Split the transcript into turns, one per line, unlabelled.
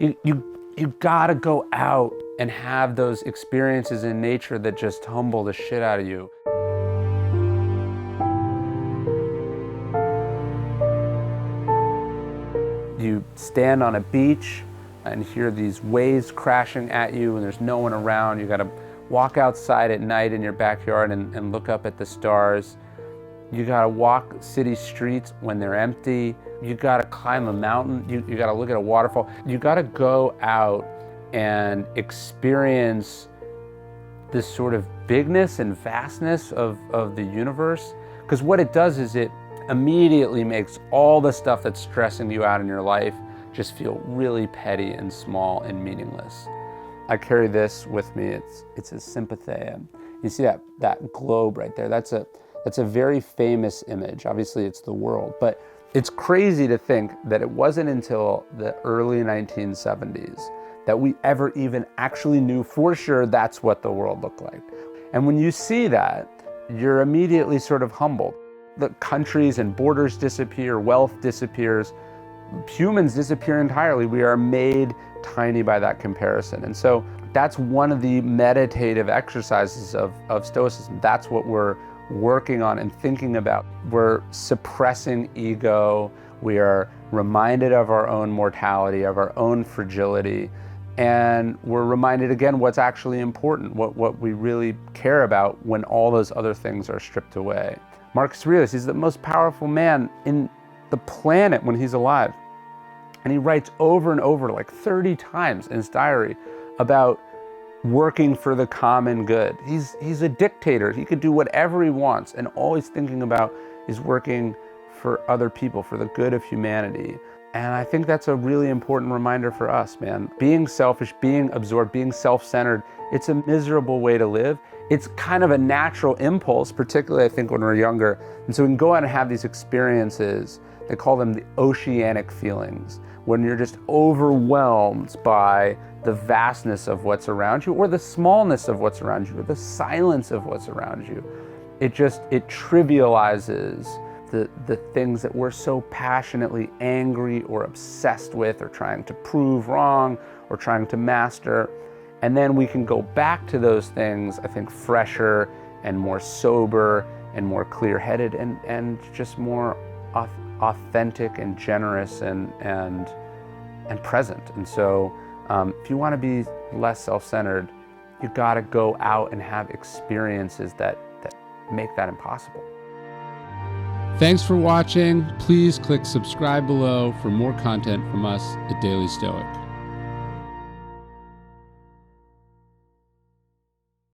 You gotta go out and have those experiences in nature that just humble the shit out of you. You stand on a beach and hear these waves crashing at you and there's no one around. You gotta walk outside at night in your backyard and look up at the stars. You gotta walk city streets when they're empty. You gotta climb a mountain. You gotta look at a waterfall. You gotta go out and experience this sort of bigness and vastness of the universe. Because what it does is it immediately makes all the stuff that's stressing you out in your life just feel really petty and small and meaningless. I carry this with me. It's a Sympatheia. You see that globe right there? That's a very famous image. Obviously it's the world, but it's crazy to think that it wasn't until the early 1970s that we ever even actually knew for sure that's what the world looked like. And when you see that, you're immediately sort of humbled. The countries and borders disappear, wealth disappears, humans disappear entirely. We are made tiny by that comparison. And so that's one of the meditative exercises of Stoicism. That's what we're working on and thinking about. We're suppressing ego. We are reminded of our own mortality, of our own fragility. And we're reminded again what's actually important, what we really care about when all those other things are stripped away. Marcus Aurelius, he's the most powerful man in the planet when he's alive. And he writes over and over, like 30 times in his diary, about working for the common good. He's a dictator. He could do whatever he wants, and all he's thinking about is working for other people, for the good of humanity. And I think that's a really important reminder for us, man. Being selfish, being absorbed, being self-centered, it's a miserable way to live. It's kind of a natural impulse, particularly I think when we're younger. And so we can go out and have these experiences. They call them the oceanic feelings, when you're just overwhelmed by the vastness of what's around you, or the smallness of what's around you, or the silence of what's around you. It trivializes the things that we're so passionately angry or obsessed with, or trying to prove wrong, or trying to master. And then we can go back to those things, I think, fresher and more sober and more clear-headed and just more authentic and generous and present. And so if you want to be less self-centered, you got to go out and have experiences that make that impossible.
Thanks for watching. Please click subscribe below for more content from us at Daily Stoic.